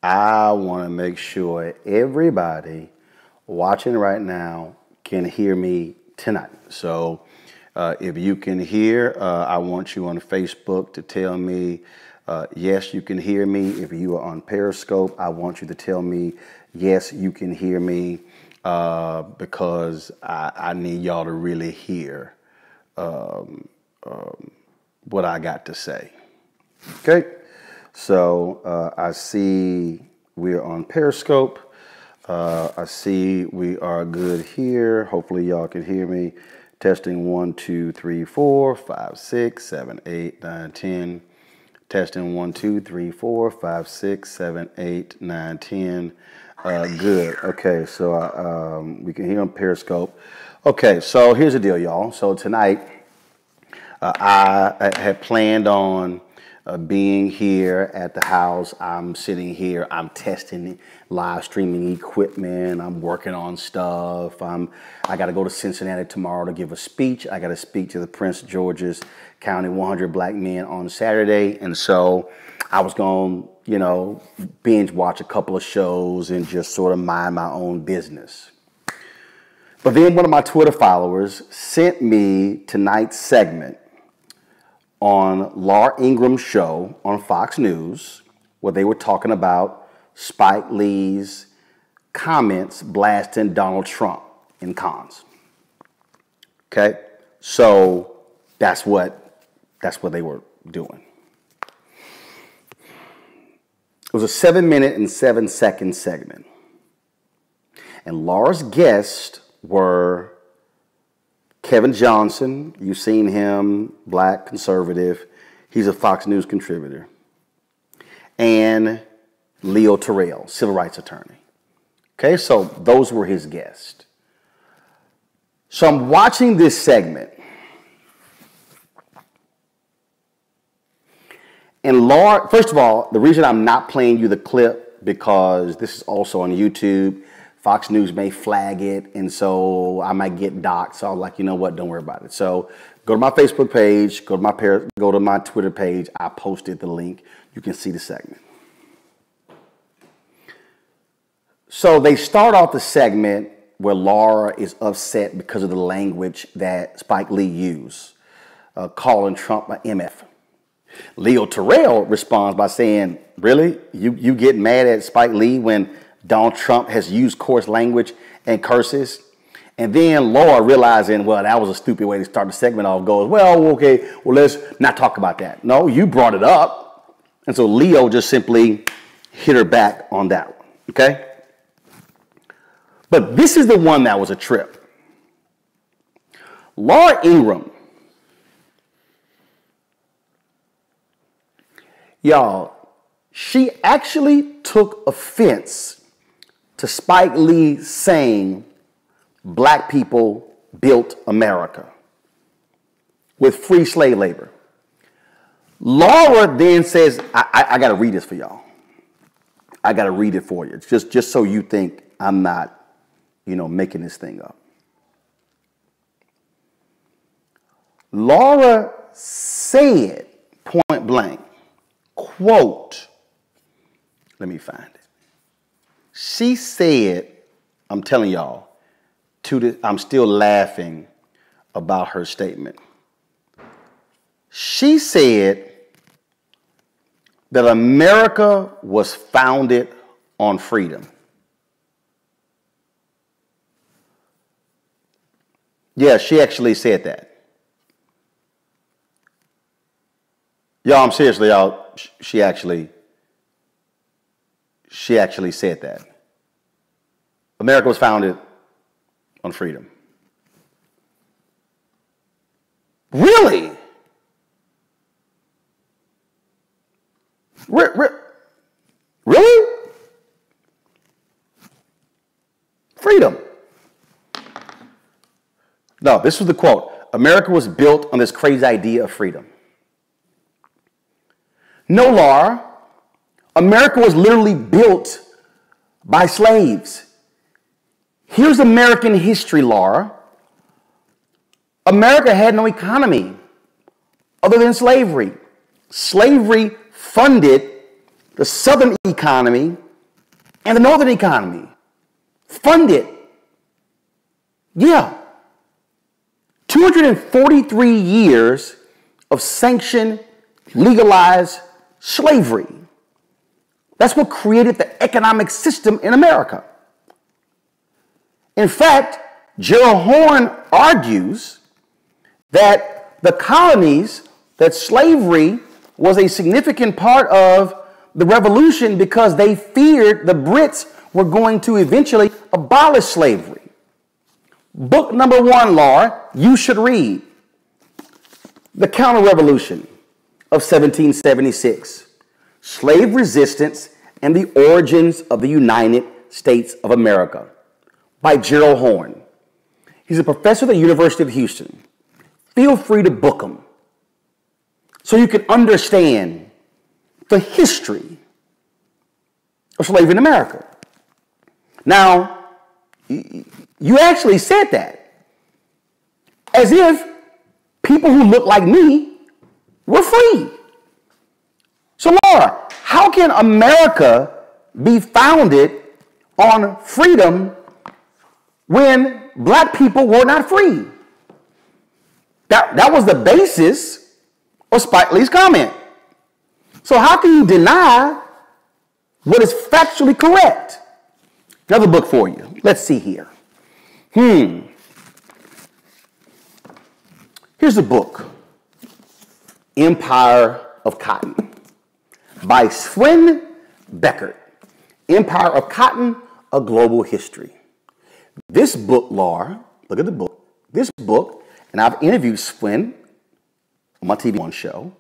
I want to make sure everybody watching right now can hear me tonight. So if you can hear, I want you on Facebook to tell me, yes, you can hear me. If you are on Periscope, I want you to tell me, yes, you can hear me, because I need y'all to really hear what I got to say. Okay, so I see we're on Periscope. I see we are good here. Hopefully y'all can hear me. Testing 1, 2, 3, 4, 5, 6, 7, 8, 9, 10. Testing 1, 2, 3, 4, 5, 6, 7, 8, 9, 10. Good. Okay, so we can hear on Periscope. Okay, so here's the deal, y'all. So tonight, I had planned on being here at the house. I'm sitting here. I'm testing live streaming equipment. I'm working on stuff. I got to go to Cincinnati tomorrow to give a speech. I got to speak to the Prince George's County 100 Black Men on Saturday. And so I was going to, binge watch a couple of shows and just sort of mind my own business. But then one of my Twitter followers sent me tonight's segment on Laura Ingram's show on Fox News, where they were talking about Spike Lee's comments blasting Donald Trump in cons. Okay, so that's what they were doing. It was a 7-minute and 7-second segment, and Laura's guests were Kevin Johnson. You've seen him, black conservative. He's a Fox News contributor. And Leo Terrell, civil rights attorney. Okay, so those were his guests. So I'm watching this segment. And Laura, first of all, the reason I'm not playing you the clip, because this is also on YouTube. Fox News may flag it, and so I might get doxxed. So I'm like, you know what? Don't worry about it. So go to my Facebook page, go to my Twitter page. I posted the link. You can see the segment. So they start off the segment where Laura is upset because of the language that Spike Lee used, calling Trump an MF. Leo Terrell responds by saying, really? You get mad at Spike Lee when Donald Trump has used coarse language and curses? And then Laura, realizing, well, that was a stupid way to start the segment off, goes, well, okay, well, let's not talk about that. No, you brought it up. And so Leo just simply hit her back on that one, okay? But this is the one that was a trip. Laura Ingraham, y'all, she actually took offense to Spike Lee saying black people built America with free slave labor. Laura then says, I got to read this for y'all. I got to read it for you. It's just so you think I'm not, making this thing up. Laura said, point blank, quote, let me find it. She said, I'm telling y'all, I'm still laughing about her statement. She said that America was founded on freedom. Yeah, she actually said that. Y'all, I'm seriously, y'all, she actually said that. America was founded on freedom. Really? Really? Freedom. No, this was the quote. America was built on this crazy idea of freedom. No, Laura. America was literally built by slaves. Here's American history, Laura. America had no economy other than slavery. Slavery funded the Southern economy and the northern economy. Funded. Yeah. 243 years of sanctioned, legalized slavery. That's what created the economic system in America. In fact, Gerald Horne argues that the colonies, that slavery was a significant part of the revolution because they feared the Brits were going to eventually abolish slavery. Book number 1, Laura, you should read. The Counter-Revolution of 1776. Slave Resistance and the Origins of the United States of America by Gerald Horne. He's a professor at the University of Houston. Feel free to book him so you can understand the history of slavery in America. Now, you actually said that as if people who look like me were free. So, Laura, how can America be founded on freedom when black people were not free? That was the basis of Spike Lee's comment. So how can you deny what is factually correct? Another book for you. Let's see here. Here's a book, Empire of Cotton, by Sven Beckert. Empire of Cotton, A Global History. This book, Laura, look at the book. This book, and I've interviewed Sven on my TV show,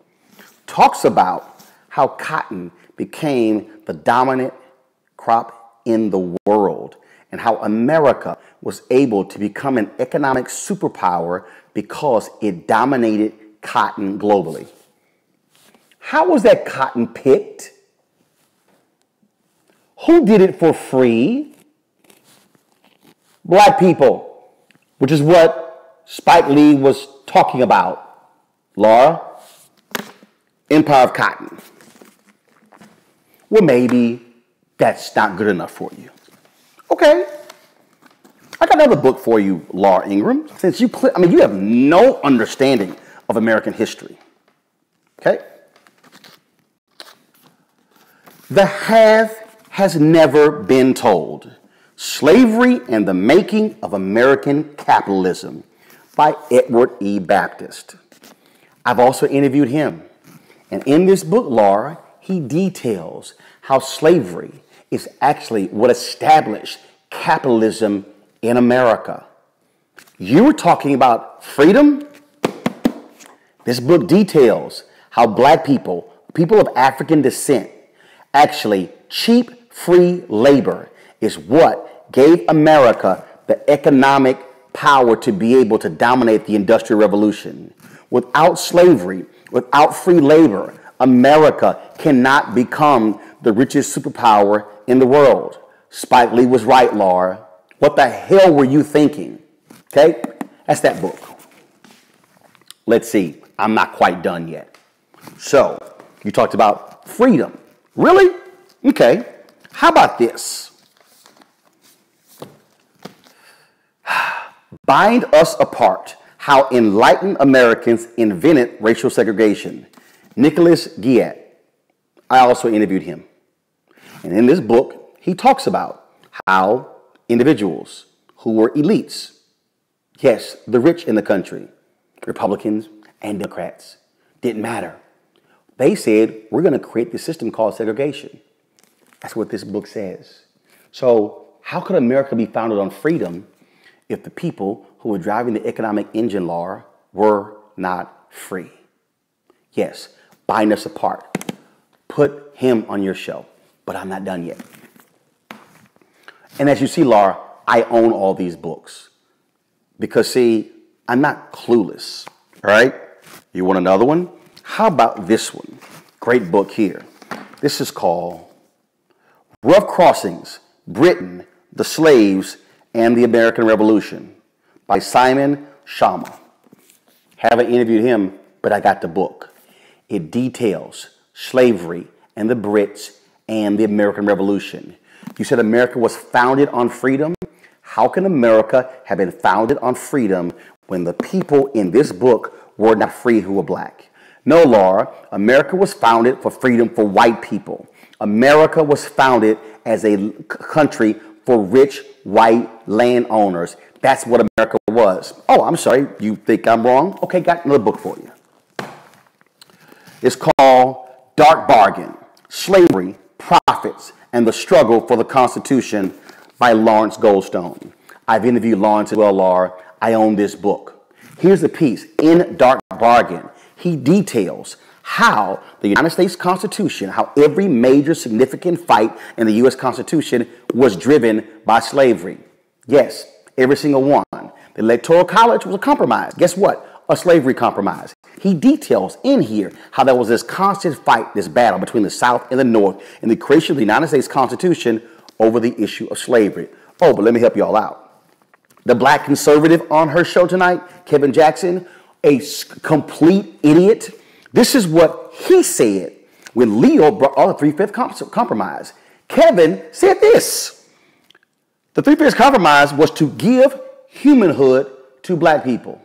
talks about how cotton became the dominant crop in the world and how America was able to become an economic superpower because it dominated cotton globally. How was that cotton picked? Who did it for free? Black people, which is what Spike Lee was talking about. Laura, Empire of Cotton. Well, maybe that's not good enough for you. Okay. I got another book for you, Laura Ingram, since you have no understanding of American history. Okay? The Half Has Never Been Told. Slavery and the Making of American Capitalism by Edward E. Baptist. I've also interviewed him. And in this book, Laura, he details how slavery is actually what established capitalism in America. You were talking about freedom. This book details how black people, people of African descent, actually cheap, free labor is what gave America the economic power to be able to dominate the Industrial Revolution. Without slavery, without free labor, America cannot become the richest superpower in the world. Spike Lee was right, Laura. What the hell were you thinking? Okay, that's that book. Let's see. I'm not quite done yet. So, you talked about freedom. Really? Okay. How about this? Bind Us Apart, How Enlightened Americans Invented Racial Segregation. Nicholas Giat. I also interviewed him. And in this book, he talks about how individuals who were elites, yes, the rich in the country, Republicans and Democrats, didn't matter. They said, we're going to create this system called segregation. That's what this book says. So how could America be founded on freedom if the people who were driving the economic engine, Laura, were not free? Yes, Bind Us Apart. Put him on your show, but I'm not done yet. And as you see, Laura, I own all these books because, see, I'm not clueless, all right? You want another one? How about this one? Great book here. This is called Rough Crossings, Britain, the Slaves, and the American Revolution by Simon Schama. Haven't interviewed him, but I got the book. It details slavery and the Brits and the American Revolution. You said America was founded on freedom. How can America have been founded on freedom when the people in this book were not free who were black? No, Laura, America was founded for freedom for white people. America was founded as a country for rich white landowners. That's what America was. Oh, I'm sorry, you think I'm wrong? Okay, got another book for you. It's called Dark Bargain, Slavery, Profits, and the Struggle for the Constitution by Lawrence Goldstone. I've interviewed Lawrence as well, Laura. I own this book. Here's the piece. In Dark Bargain, he details how the United States Constitution, how every major significant fight in the U.S. Constitution was driven by slavery. Yes, every single one. The Electoral College was a compromise. Guess what? A slavery compromise. He details in here how there was this constant fight, this battle between the South and the North in the creation of the United States Constitution over the issue of slavery. Oh, but let me help you all out. The black conservative on her show tonight, Kevin Jackson, a complete idiot. This is what he said when Leo brought all the three-fifths compromise. Kevin said this. The three-fifths compromise was to give humanhood to black people.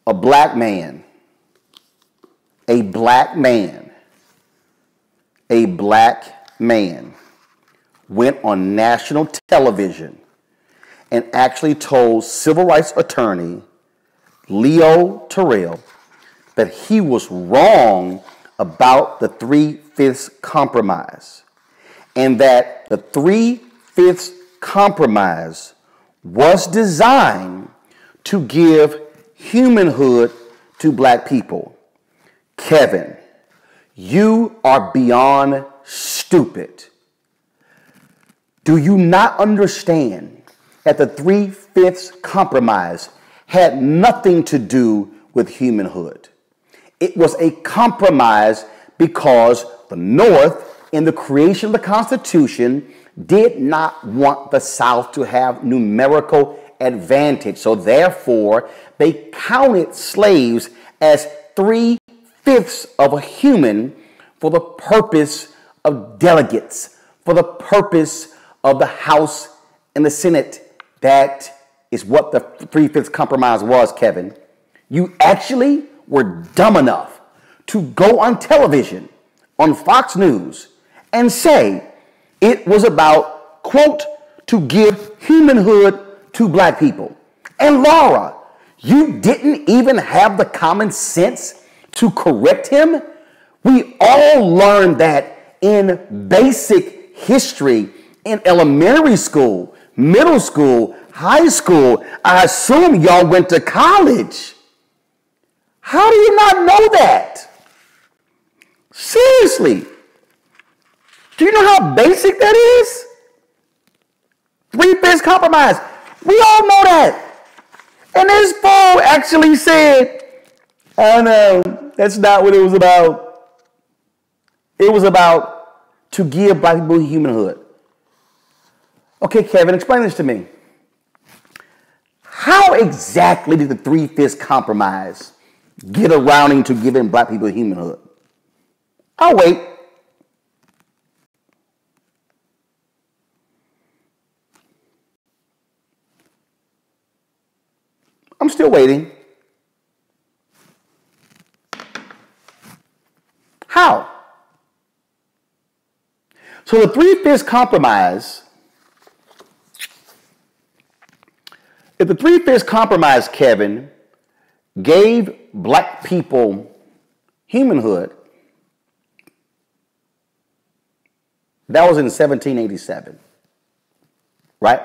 A black man went on national television and actually told civil rights attorney Leo Terrell that he was wrong about the three-fifths compromise and that the three-fifths compromise was designed to give humanhood to black people. Kevin, you are beyond stupid. Do you not understand that the three-fifths compromise had nothing to do with humanhood? It was a compromise because the North, in the creation of the Constitution, did not want the South to have numerical advantage. So therefore, they counted slaves as three-fifths of a human for the purpose of delegates, for the purpose of the House and the Senate. That is what the three-fifths compromise was, Kevin. You actually were dumb enough to go on television, on Fox News, and say it was about, quote, to give humanhood to black people. And Laura, you didn't even have the common sense to correct him? We all learned that in basic history, in elementary school, middle school, high school. I assume y'all went to college. How do you not know that? Seriously. Do you know how basic that is? Three-fifths compromise. We all know that. And this fool actually said, oh no, that's not what it was about. It was about to give black people humanhood. Okay, Kevin, explain this to me. How exactly did the three-fifths compromise get around into giving black people humanhood? I'll wait. I'm still waiting. How? So the three-fifths compromise, if the three-fifths compromise, Kevin, gave black people humanhood, that was in 1787, right?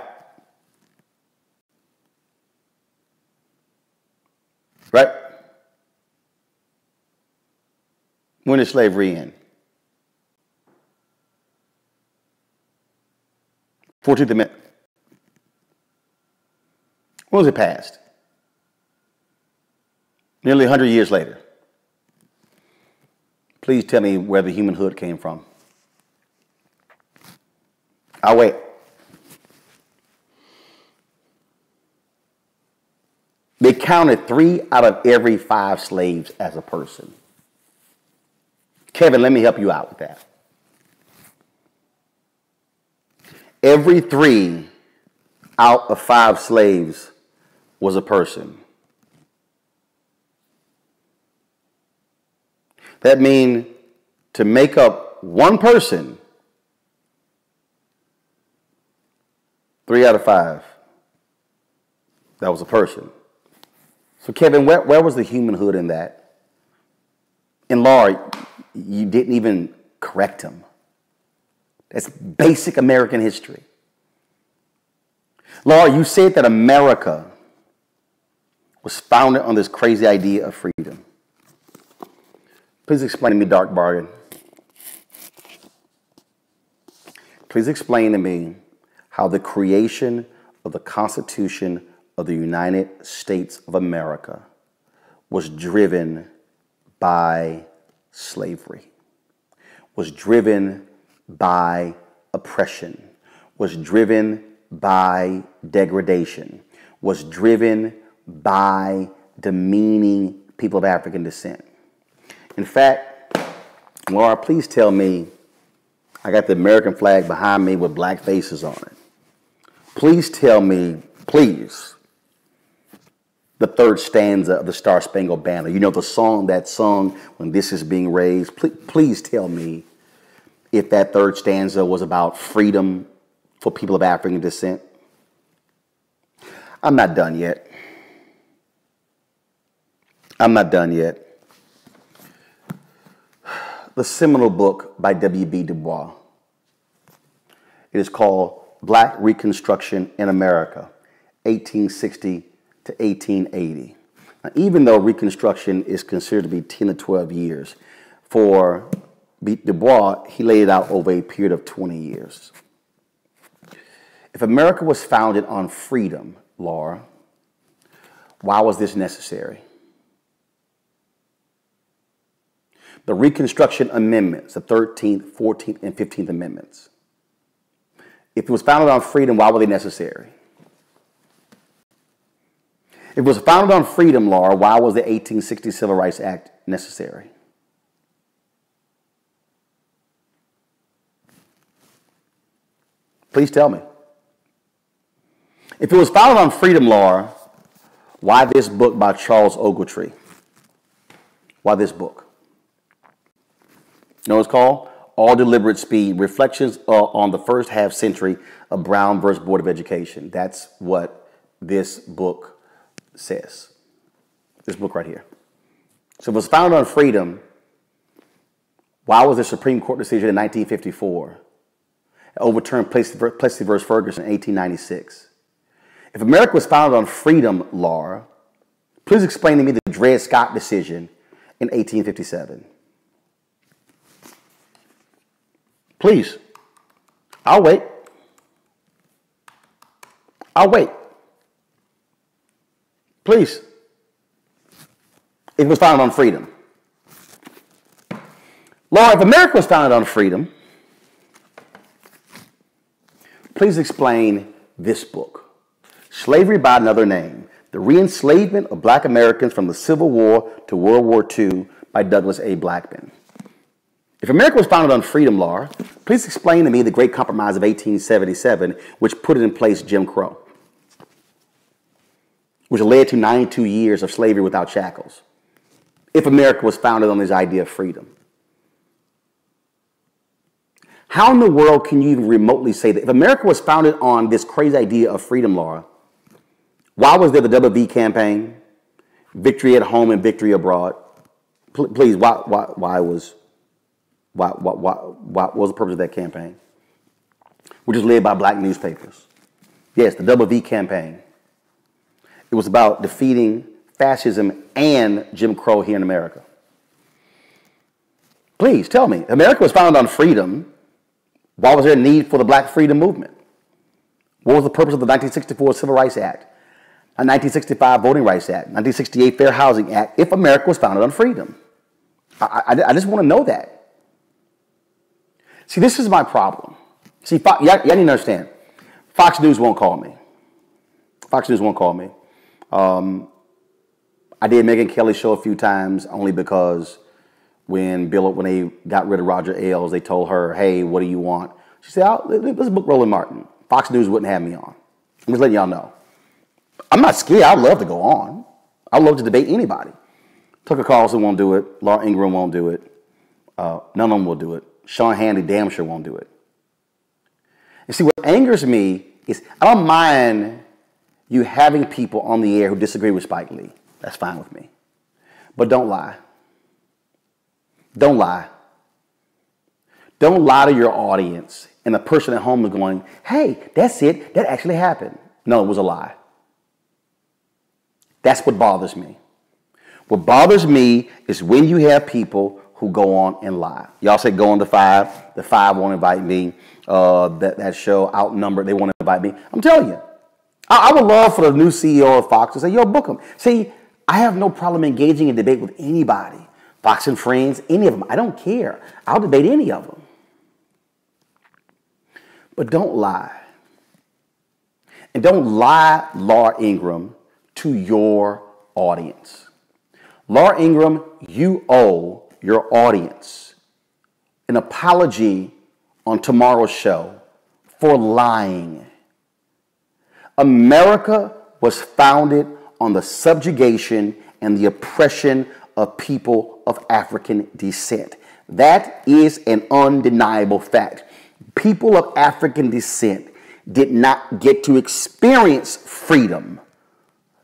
Right? When did slavery end? 14th Amendment. When was it passed? Nearly 100 years later. Please tell me where the humanhood came from. I'll wait. They counted 3 out of every 5 slaves as a person. Kevin, let me help you out with that. Every 3 out of 5 slaves was a person. That means to make up one person, 3 out of 5, that was a person. So Kevin, where was the humanhood in that? And Laura, you didn't even correct him. That's basic American history. Laura, you said that America was founded on this crazy idea of freedom. Please explain to me, Dark Bargain. Please explain to me how the creation of the Constitution of the United States of America was driven by slavery, was driven by oppression, was driven by degradation, was driven by demeaning people of African descent. In fact, Laura, please tell me, I got the American flag behind me with black faces on it. Please tell me, please, the 3rd stanza of the Star Spangled Banner. You know, the song that's sung when this is being raised. Please tell me if that 3rd stanza was about freedom for people of African descent. I'm not done yet. I'm not done yet. The seminal book by W.B. Du Bois. It is called Black Reconstruction in America, 1860 to 1880. Now, even though Reconstruction is considered to be 10 to 12 years, for Du Bois, he laid it out over a period of 20 years. If America was founded on freedom, Laura, why was this necessary? The Reconstruction Amendments, the 13th, 14th, and 15th Amendments. If it was founded on freedom, why were they necessary? If it was founded on freedom, Laura, why was the 1860 Civil Rights Act necessary? Please tell me. If it was founded on freedom, Laura, why this book by Charles Ogletree? Why this book? You know what it's called? All Deliberate Speed, Reflections on the First Half Century of Brown versus Board of Education. That's what this book says. This book right here. So if it was founded on freedom, why was the Supreme Court decision in 1954 overturned Plessy versus Ferguson in 1896? If America was founded on freedom, Laura, please explain to me the Dred Scott decision in 1857. Please. I'll wait. I'll wait. Please. If it was founded on freedom. Laura, if America was founded on freedom, please explain this book, Slavery by Another Name, The Re-Enslavement of Black Americans from the Civil War to World War II by Douglas A. Blackman. If America was founded on freedom, Laura, please explain to me the Great Compromise of 1877, which put in place Jim Crow, which led to 92 years of slavery without shackles. If America was founded on this idea of freedom. How in the world can you even remotely say that? If America was founded on this crazy idea of freedom, Laura, why was there the Double V campaign, victory at home and victory abroad? Please, what was the purpose of that campaign? Which is led by black newspapers. Yes, the Double V campaign. It was about defeating fascism and Jim Crow here in America. Please tell me, America was founded on freedom. Why was there a need for the black freedom movement? What was the purpose of the 1964 Civil Rights Act, a 1965 Voting Rights Act, 1968 Fair Housing Act, if America was founded on freedom? I just want to know that. See, this is my problem. See, y'all need to understand, Fox News won't call me. Fox News won't call me. I did Megyn Kelly's show a few times only because when they got rid of Roger Ailes, they told her, hey, what do you want? She said, let's book Roland Martin. Fox News wouldn't have me on. I'm just letting y'all know. I'm not scared. I'd love to go on. I'd love to debate anybody. Tucker Carlson won't do it. Laura Ingraham won't do it. None of them will do it. Sean Hannity damn sure won't do it. And see, what angers me is I don't mind you having people on the air who disagree with Spike Lee. That's fine with me. But don't lie. Don't lie. Don't lie to your audience and the person at home is going, hey, that's it. That actually happened. No, it was a lie. That's what bothers me. What bothers me is when you have people who go on and lie. Y'all say go on to 5. The 5 won't invite me. That show outnumbered. They won't invite me. I'm telling you. I would love for the new CEO of Fox to say, yo, book him. See, I have no problem engaging in debate with anybody. Fox and Friends, any of them. I don't care. I'll debate any of them. But don't lie. And don't lie, Laura Ingraham, to your audience. Laura Ingraham, you owe your audience an apology on tomorrow's show for lying. America was founded on the subjugation and the oppression of people of African descent. That is an undeniable fact. People of African descent did not get to experience freedom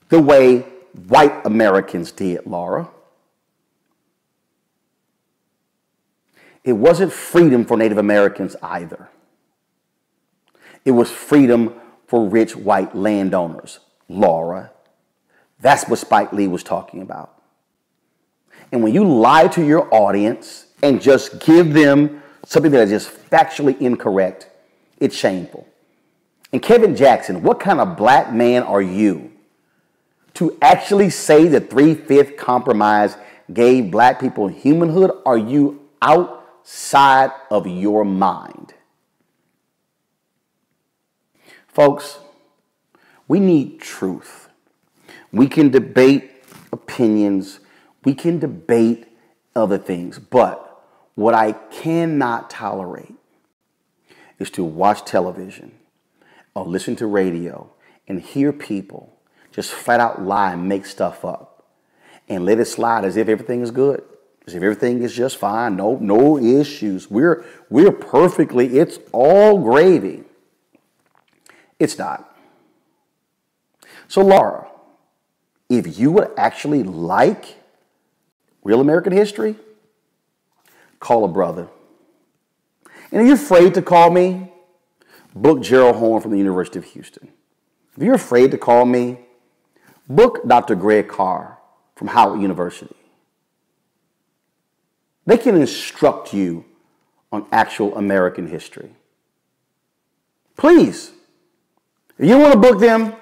the way white Americans did, Laura. It wasn't freedom for Native Americans either. It was freedom for rich white landowners, Laura. That's what Spike Lee was talking about. And when you lie to your audience and just give them something that is just factually incorrect, it's shameful. And Kevin Jackson, what kind of black man are you to actually say the 3/5 compromise gave black people humanhood? Are you outside of your mind? Folks, we need truth. We can debate opinions. We can debate other things. But what I cannot tolerate is to watch television or listen to radio and hear people just flat out lie and make stuff up and let it slide as if everything is good, as if everything is just fine, no issues. We're perfectly, it's all gravy. It's not. So Laura, if you would actually like real American history, call a brother. And if you're afraid to call me, book Gerald Horn from the University of Houston. If you're afraid to call me, book Dr. Greg Carr from Howard University. They can instruct you on actual American history. Please, if you want to book them,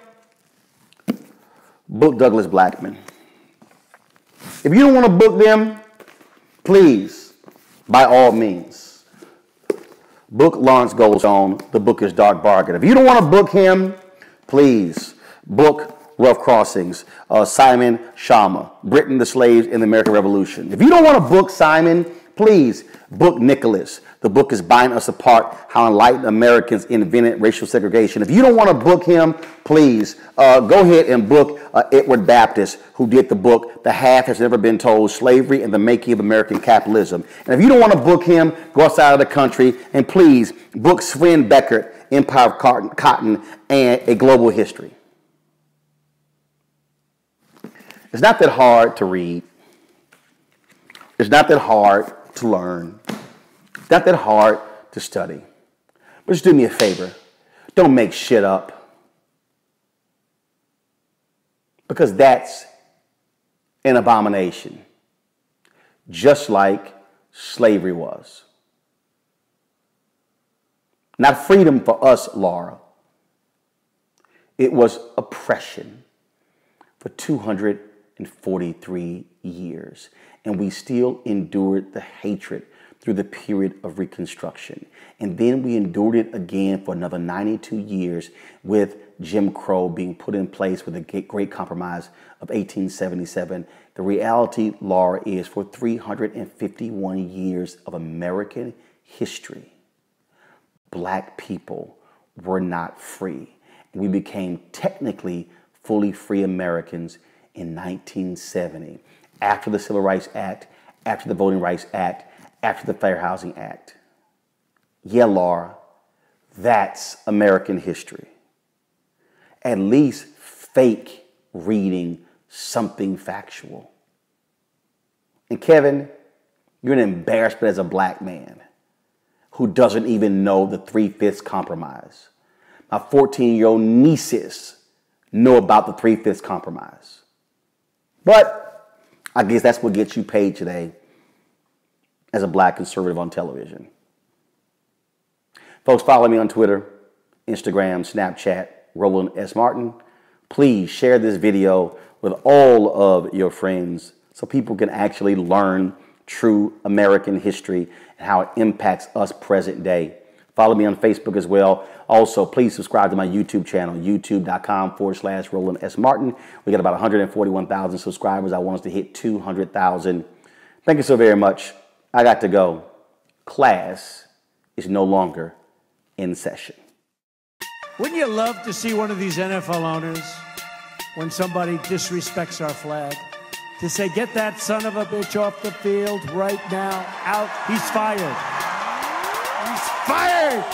book Douglas Blackman. If you don't want to book them, please, by all means, book Lawrence Goldstone. The book is Dark Bargain. If you don't want to book him, please book Rough Crossings, Simon Schama, Britain, the Slaves in the American Revolution. If you don't want to book Simon, please book Nicholas. The book is Bind Us Apart, How Enlightened Americans Invented Racial Segregation. If you don't want to book him, please go ahead and book Edward Baptist, who did the book, The Half Has Never Been Told, Slavery and the Making of American Capitalism. And if you don't want to book him, go outside of the country and please book Sven Beckert, Empire of Cotton and A Global History. It's not that hard to read. It's not that hard to learn. It's not that hard to study. But just do me a favor. Don't make shit up. Because that's an abomination. Just like slavery was. Not freedom for us, Laura. It was oppression for 243 years. And we still endured the hatred through the period of Reconstruction. And then we endured it again for another 92 years with Jim Crow being put in place with the Great Compromise of 1877. The reality, Laura, is for 351 years of American history, black people were not free. We became technically fully free Americans in 1970, after the Civil Rights Act, after the Voting Rights Act, after the Fair Housing Act. Yeah, Laura, that's American history. At least fake reading something factual. And Kevin, you're an embarrassment as a black man who doesn't even know the 3/5 compromise. My 14-year-old nieces know about the 3/5 compromise. But I guess that's what gets you paid today as a black conservative on television. Folks, follow me on Twitter, Instagram, Snapchat, Roland S. Martin. Please share this video with all of your friends so people can actually learn true American history and how it impacts us present day. Follow me on Facebook as well. Also, please subscribe to my YouTube channel, youtube.com/Roland S. Martin. We got about 141,000 subscribers. I want us to hit 200,000. Thank you so very much. I got to go. Class is no longer in session. Wouldn't you love to see one of these NFL owners, when somebody disrespects our flag, to say, get that son of a bitch off the field right now, out, he's fired. He's fired!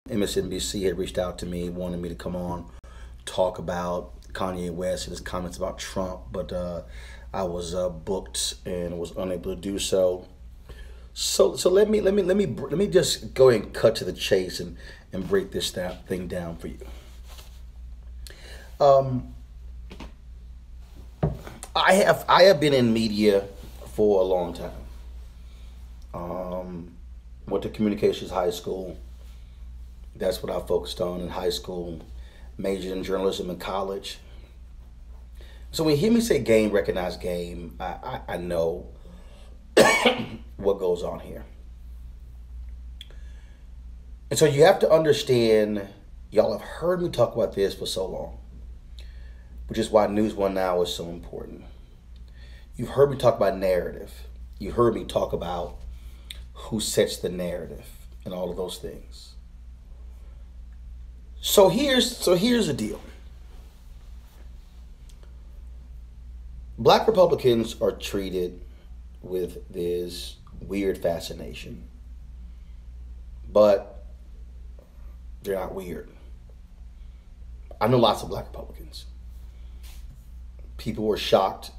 MSNBC had reached out to me, wanted me to come on, talk about Kanye West and his comments about Trump, but I was booked and was unable to do so. So let me just go ahead and cut to the chase and break this thing down for you. I have been in media for a long time. Went to communications high school. That's what I focused on in high school. Majored in journalism in college. So when you hear me say game, recognize game, I know what goes on here. And so you have to understand, y'all have heard me talk about this for so long, which is why News One Now is so important. You've heard me talk about narrative. You heard me talk about who sets the narrative and all of those things. So here's the deal. Black Republicans are treated with this weird fascination, but they're not weird. I know lots of black Republicans. People were shocked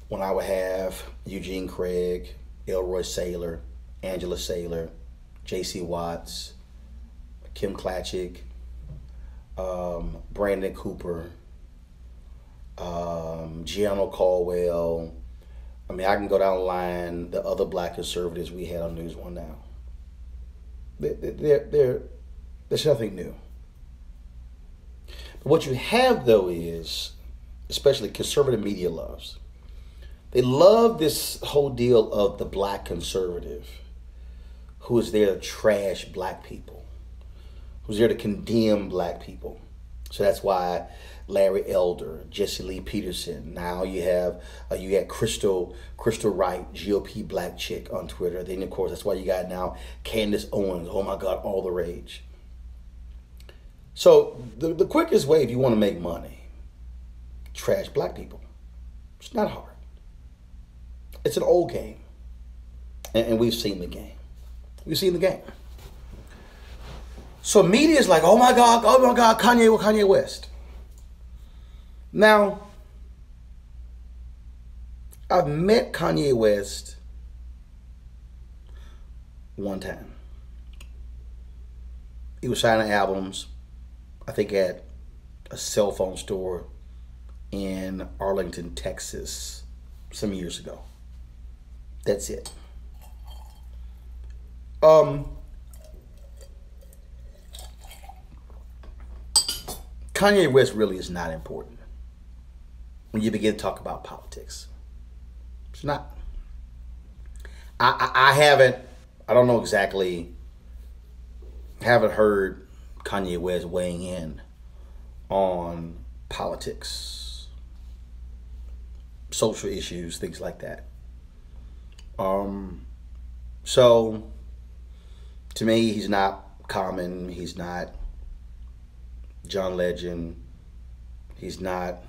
when I would have Eugene Craig, Elroy Saylor, Angela Saylor, J.C. Watts, Kim Klatchik, Brandon Cooper, Gianno Caldwell. I mean, I can go down the line, the other black conservatives we had on News One Now. There's nothing new. But what you have, though, is, especially conservative media loves, they love this whole deal of the black conservative who is there to trash black people, who's there to condemn black people. So that's why Larry Elder, Jesse Lee Peterson. Now you had Crystal Wright, GOP black chick on Twitter. Then of course that's why you got now Candace Owens. Oh my God, all the rage. So the quickest way if you want to make money, trash black people. It's not hard. It's an old game. And we've seen the game. We've seen the game. So media is like, oh my God, Kanye West. Now, I've met Kanye West one time. He was signing albums, I think at a cell phone store in Arlington, Texas, some years ago. That's it. Kanye West really is not important when you begin to talk about politics. It's not. I don't know exactly, haven't heard Kanye West weighing in on politics, social issues, things like that. So to me, he's not Common. He's not John Legend. He's not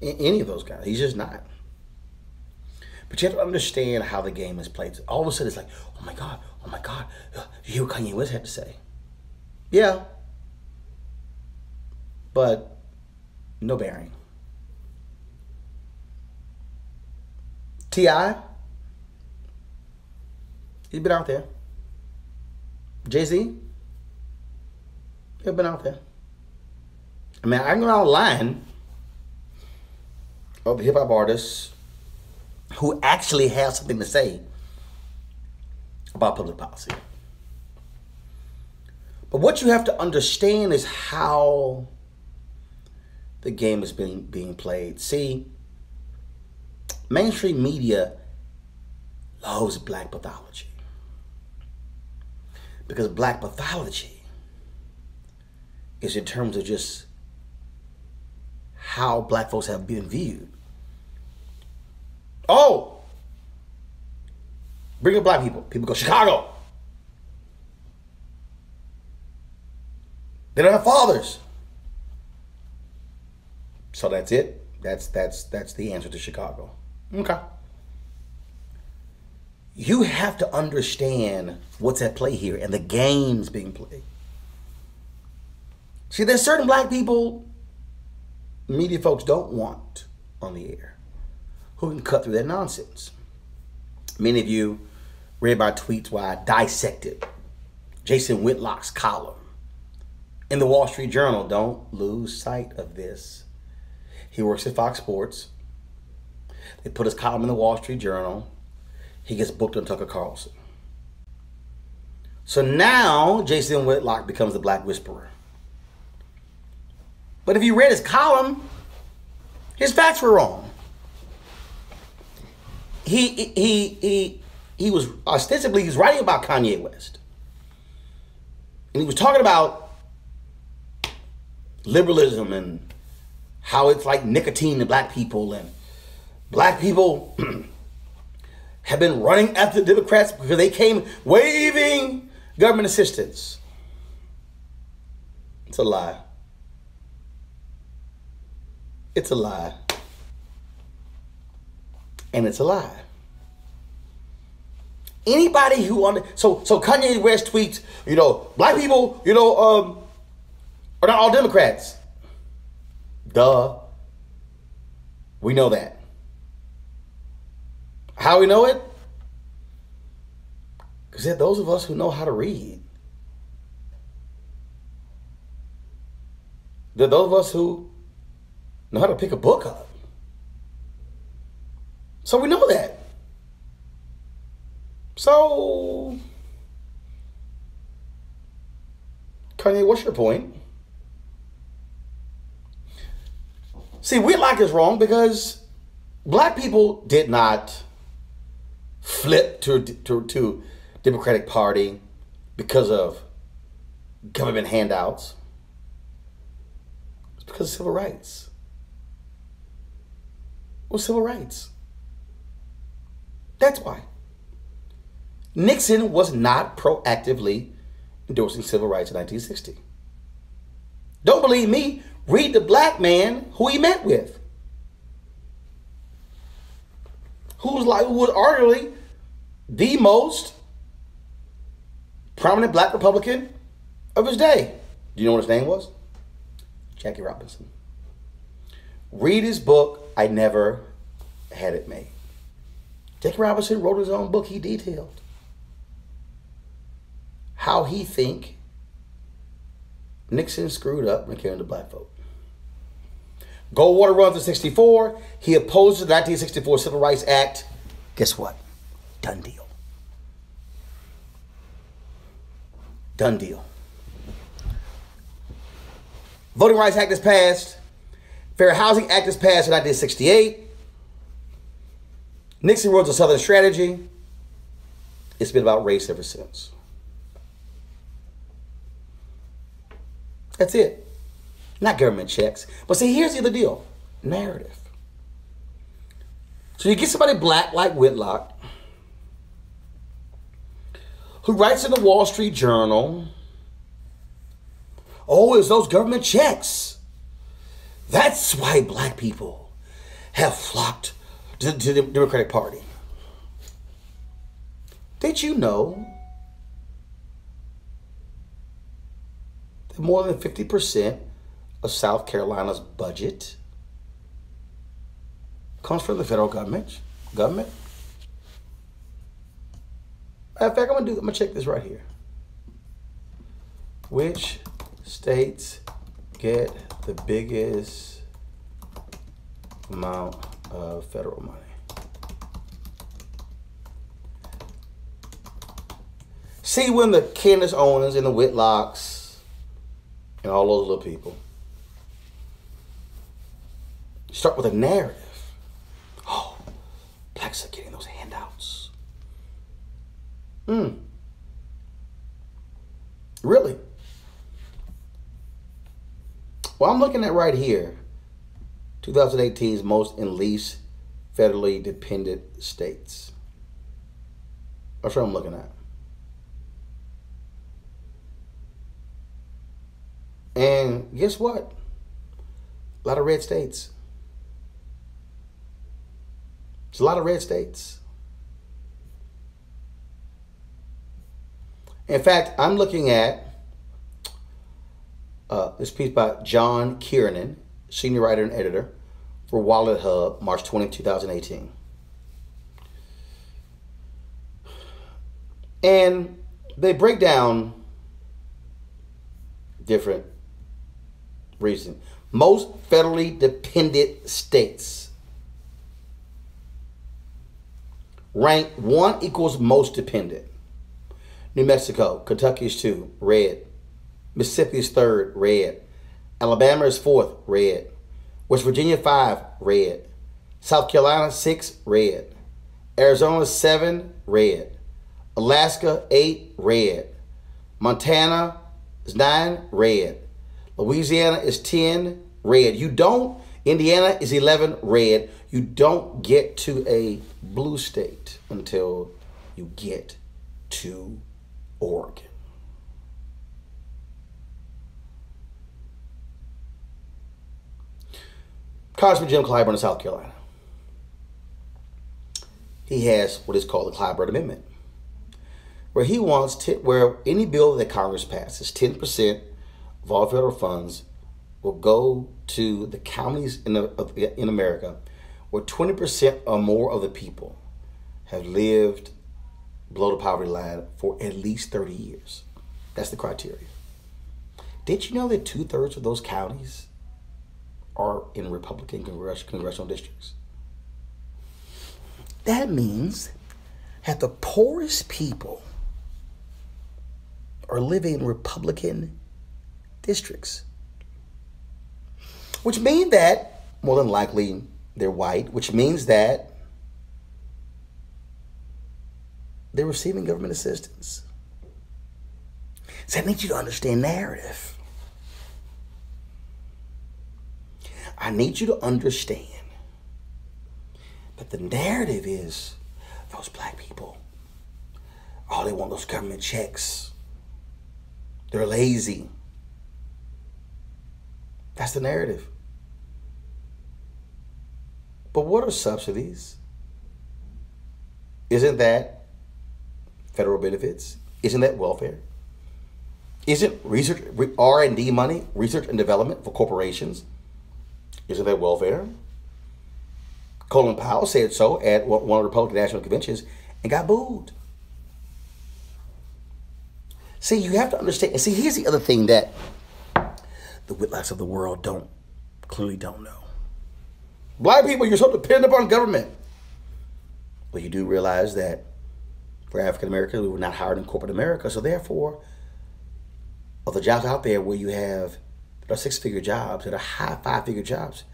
any of those guys. He's just not. But you have to understand how the game is played. All of a sudden, it's like, oh my God, you hear what Kanye West had to say? Yeah. But no bearing. T.I., he's been out there. Jay-Z, he's been out there. I mean, I can go down the line of hip-hop artists who actually have something to say about public policy. But what you have to understand is how the game is being played. See, mainstream media loves black pathology. Because black pathology is in terms of just how black folks have been viewed. Oh, bring up black people. People go, Chicago. They don't have fathers. So that's it. That's the answer to Chicago. Okay. You have to understand what's at play here and the games being played. See, there's certain black people media folks don't want on the air who can cut through that nonsense. Many of you read my tweets where I dissected Jason Whitlock's column in the Wall Street Journal. Don't lose sight of this. He works at Fox Sports. They put his column in the Wall Street Journal. He gets booked on Tucker Carlson. So now Jason Whitlock becomes the Black Whisperer. But if you read his column, his facts were wrong. He was ostensibly, he's writing about Kanye West. And he was talking about liberalism and how it's like nicotine to black people, and black people have been running after the Democrats because they came waving government assistance. It's a lie. It's a lie. And it's a lie. Anybody who so Kanye West tweets, black people, are not all Democrats. Duh. We know that. How we know it? Because they're those of us who know how to read. They're those of us who know how to pick a book up. So we know that. So, Kanye, what's your point? See, Whitlock is wrong because black people did not flip to Democratic Party because of government handouts. It's because of civil rights. Well, civil rights. That's why. Nixon was not proactively endorsing civil rights in 1960. Don't believe me? Read the black man who he met with. Who was arguably the most prominent black Republican of his day. Do you know what his name was? Jackie Robinson. Read his book, I Never Had It Made. Jackie Robinson wrote his own book. He detailed how he think Nixon screwed up when it came to the black vote. Goldwater runs in 64. He opposes the 1964 Civil Rights Act. Guess what? Done deal. Done deal. Voting Rights Act is passed. Fair Housing Act is passed in 1968. Nixon runs a Southern strategy. It's been about race ever since. That's it. Not government checks. But see, here's the other deal. Narrative. So you get somebody black like Whitlock, who writes in the Wall Street Journal, oh, it's those government checks. That's why black people have flocked to the Democratic Party. Did you know that more than 50% of South Carolina's budget comes from the federal government? Matter of fact, I'm gonna check this right here. Which states get the biggest amount of federal money? See, when the Candace Owens and the Whitlocks and all those little people start with a narrative. Oh, blacks are getting those handouts. Really? Well, I'm looking at right here, 2018's most and least federally dependent states. That's what I'm looking at. And guess what? A lot of red states. There's a lot of red states. In fact, I'm looking at this piece by John Kiernan, senior writer and editor for Wallet Hub, March 20, 2018. And they break down different reasons. Most federally dependent states. Rank 1 equals most dependent. New Mexico, Kentucky is 2, red. Mississippi is 3rd, red. Alabama is 4th, red. West Virginia 5, red. South Carolina 6, red. Arizona 7, red. Alaska 8, red. Montana is 9, red. Louisiana is 10, red. Indiana is 11, red. You don't get to a blue state until you get to Oregon. Congressman Jim Clyburn of South Carolina. He has what is called the Clyburn Amendment, where he wants where any bill that Congress passes, 10% of all federal funds will go to the counties in America where 20% or more of the people have lived below the poverty line for at least 30 years. That's the criteria. Did you know that 2/3 of those counties are in Republican congressional districts? That means that the poorest people are living in Republican districts, which means that more than likely they're white, which means that they're receiving government assistance. So I need you to understand narrative. I need you to understand that the narrative is those black people Oh, they want those government checks. They're lazy. That's the narrative. But what are subsidies? Isn't that federal benefits? Isn't that welfare? Isn't research, R&D money, research and development for corporations? Isn't that welfare? Colin Powell said so at one of the Republican national conventions and got booed. See, you have to understand. And see, here's the other thing that the Whitlocks of the world clearly don't know. Black people, you're so dependent upon government. Well, you do realize that for African Americans, we were not hired in corporate America. So therefore, of the jobs out there where you have that are six-figure jobs, that are high five-figure jobs,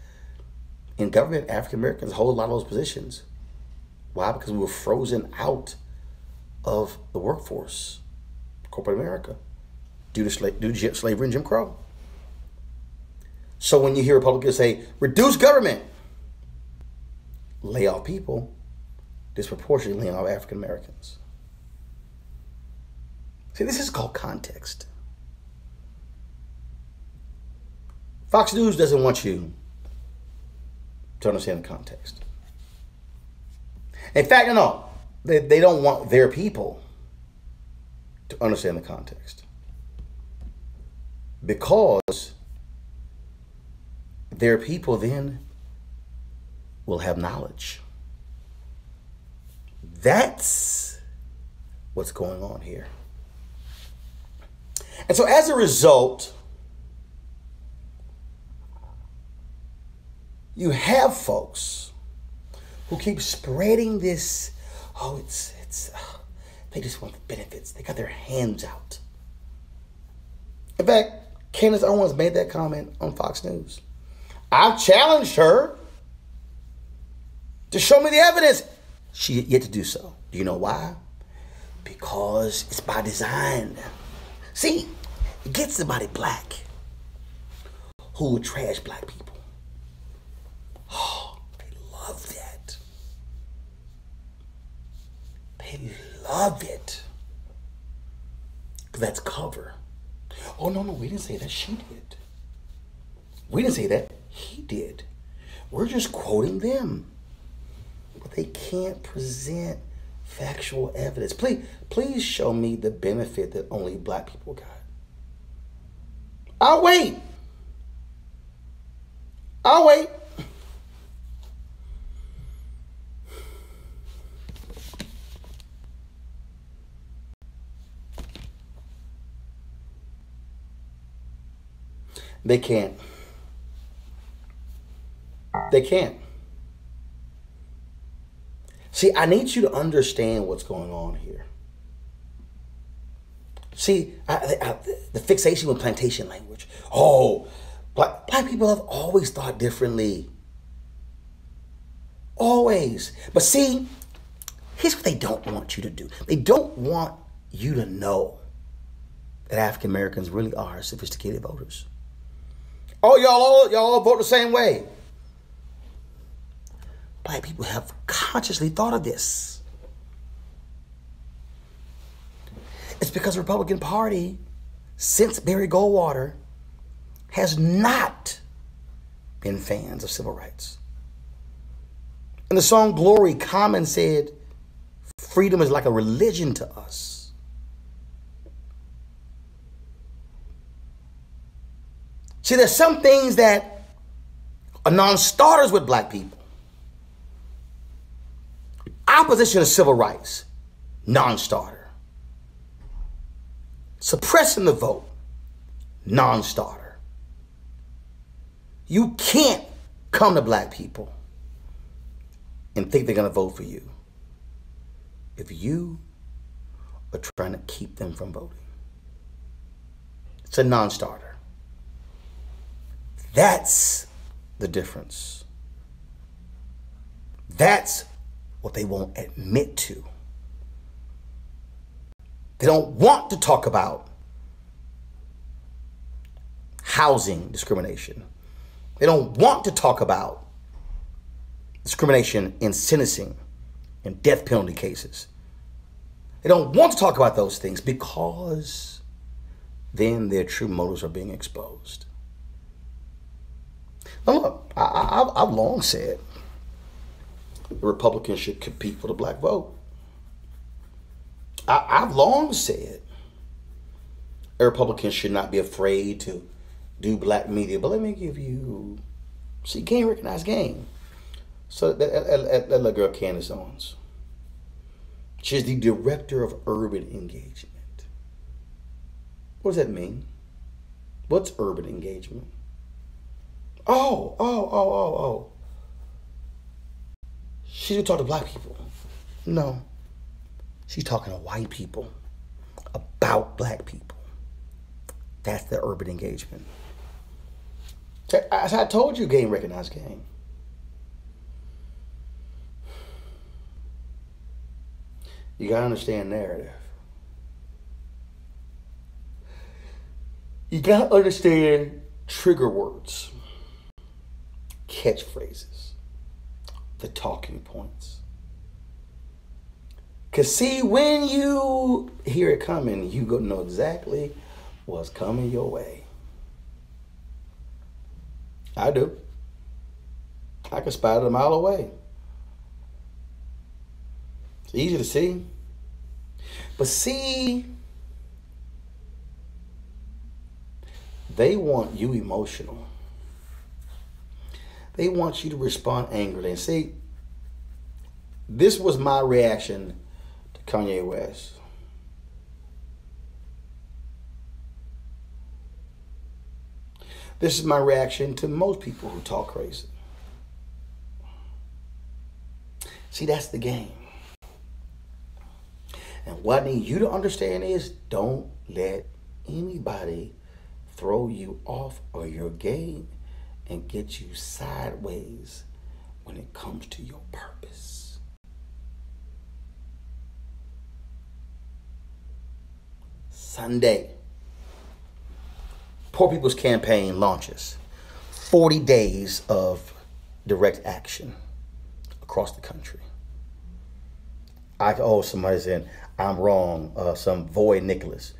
in government, African Americans hold a lot of those positions. Why? Because we were frozen out of the workforce, corporate America, due to slavery and Jim Crow. So when you hear Republicans say, reduce government, lay off people, disproportionately laying off African Americans. See, this is called context. Fox News doesn't want you to understand the context. In fact, no, they don't want their people to understand the context. Because their people then will have knowledge. That's what's going on here. And so as a result, you have folks who keep spreading this, they just want the benefits. They got their hands out. In fact, Candace Owens made that comment on Fox News. I've challenged her to show me the evidence. She yet to do so. Do you know why? Because it's by design. See, it gets somebody black who would trash black people. Oh, they love that. They love it. Because that's cover. Oh, no, we didn't say that. She did. We didn't say that. He did. We're just quoting them. But they can't present factual evidence. Please show me the benefit that only black people got. I'll wait. They can't. See, I need you to understand what's going on here. See, the fixation with plantation language. Oh, black people have always thought differently. Always. But see, here's what they don't want you to do. They don't want you to know that African Americans really are sophisticated voters. Oh, y'all all vote the same way. Black people have consciously thought of this. It's because the Republican Party, since Barry Goldwater, has not been fans of civil rights. In the song Glory, Common said, freedom is like a religion to us. See, there's some things that are non-starters with black people. Opposition to civil rights, non-starter. Suppressing the vote, non-starter. You can't come to black people and think they're going to vote for you if you are trying to keep them from voting. It's a non-starter. That's the difference. That's what they won't admit to. They don't want to talk about housing discrimination. They don't want to talk about discrimination in sentencing and death penalty cases. They don't want to talk about those things because then their true motives are being exposed. Now look, I've long said the Republicans should compete for the black vote. I've long said the Republicans should not be afraid to do black media. But let me give you, see, game recognized game. So that little girl, Candace Owens. She's the director of urban engagement. What does that mean? What's urban engagement? Oh. She's gonna talk to black people. No. She's talking to white people about black people. That's the urban engagement. As I told you, game recognized game. You gotta understand narrative. You gotta understand trigger words, catchphrases, the talking points. Because see, when you hear it coming, you gonna know exactly what's coming your way. I do. I can spot it a mile away. It's easy to see. But see, they want you emotional. They want you to respond angrily. And see, this was my reaction to Kanye West. This is my reaction to most people who talk crazy. See, that's the game. And what I need you to understand is don't let anybody throw you off of your game and get you sideways when it comes to your purpose. Sunday, Poor People's Campaign launches 40 days of direct action across the country. Somebody's saying, I'm wrong, some void Nicholas.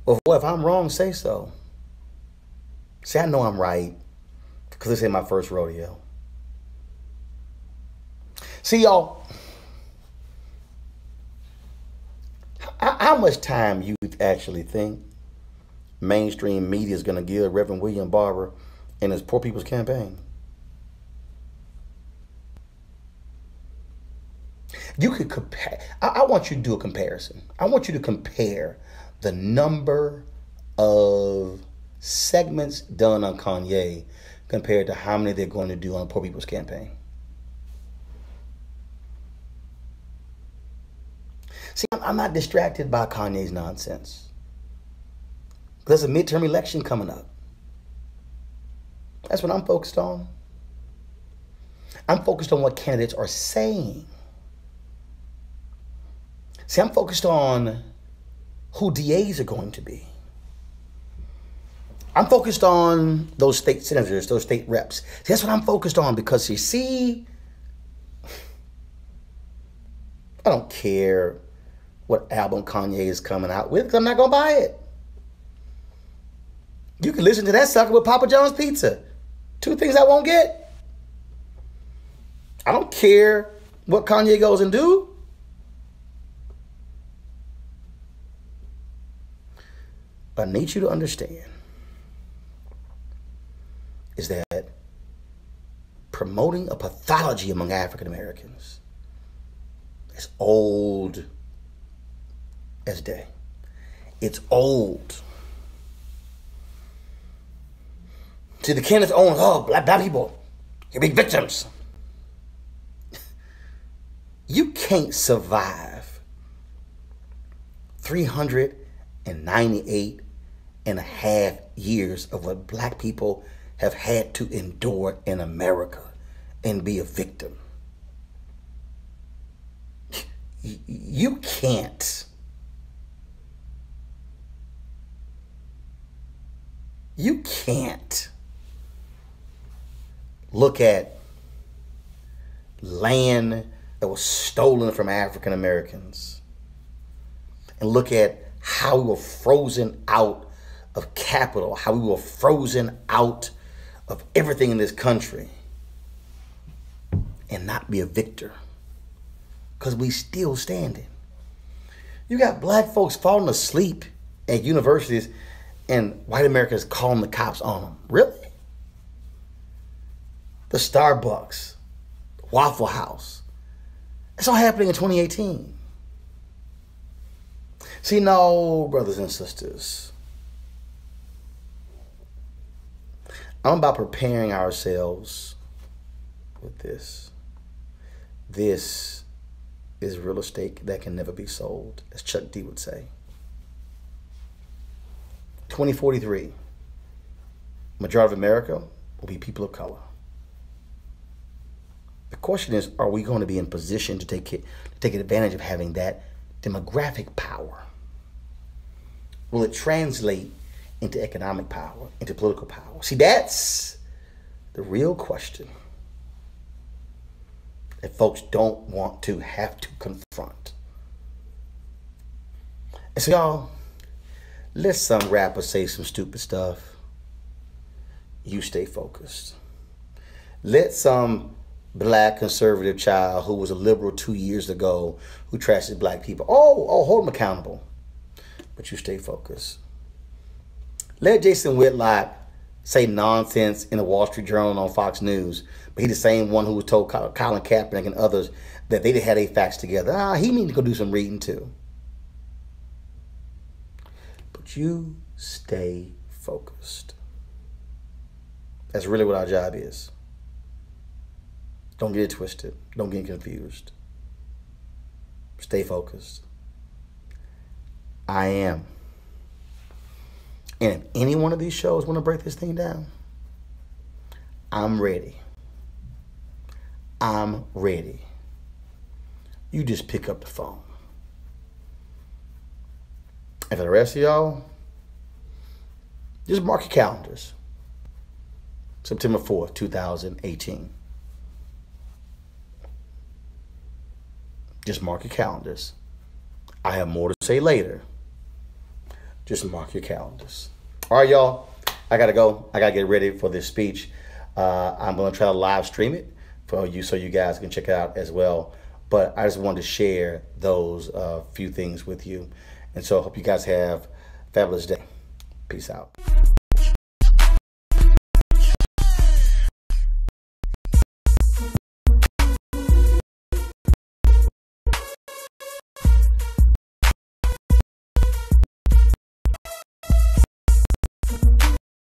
Well, if I'm wrong, say so. See, I know I'm right because this ain't my first rodeo. See, y'all, how much time you actually think mainstream media is going to give Reverend William Barber and his Poor People's Campaign? You could compare. I want you to do a comparison. I want you to compare the number of segments done on Kanye compared to how many they're going to do on Poor People's Campaign. See, I'm not distracted by Kanye's nonsense. There's a midterm election coming up. That's what I'm focused on. I'm focused on what candidates are saying. See, I'm focused on who DAs are going to be. I'm focused on those state senators, those state reps. See, that's what I'm focused on because you see, I don't care what album Kanye is coming out with because I'm not going to buy it. You can listen to that sucker with Papa John's Pizza. Two things I won't get. I don't care what Kanye goes and do. What I need you to understand is that promoting a pathology among African Americans is old as day. It's old. See, the Kenneth Owens, black people, you're big victims. You can't survive 398 and a half years of what black people have had to endure in America and be a victim. You can't. You can't look at land that was stolen from African Americans and look at how we were frozen out of capital, how we were frozen out of everything in this country, and not be a victor, because we still standing. You got black folks falling asleep at universities and white America is calling the cops on them. Really? The Starbucks, Waffle House. It's all happening in 2018. See, no, brothers and sisters. I'm about preparing ourselves with this. This is real estate that can never be sold, as Chuck D would say. 2043, majority of America will be people of color. The question is, are we going to be in position to take advantage of having that demographic power? Will it translate into economic power, into political power? See, that's the real question that folks don't want to have to confront. And so, y'all, let some rapper say some stupid stuff. You stay focused. Let some black conservative child who was a liberal 2 years ago, who trashes black people, hold them accountable. But you stay focused. Let Jason Whitlock say nonsense in the Wall Street Journal and on Fox News, but he's the same one who told Colin Kaepernick and others that they didn't have their facts together. He needs to go do some reading too. But you stay focused. That's really what our job is. Don't get it twisted. Don't get confused. Stay focused. I am. And if any one of these shows want to break this thing down, I'm ready. I'm ready. You just pick up the phone. And for the rest of y'all, just mark your calendars. September 4th, 2018. Just mark your calendars. I have more to say later. Just mark your calendars. All right, y'all. I got to go. I got to get ready for this speech. I'm going to try to live stream it for you so you guys can check it out as well. But I just wanted to share those few things with you. And so I hope you guys have a fabulous day. Peace out.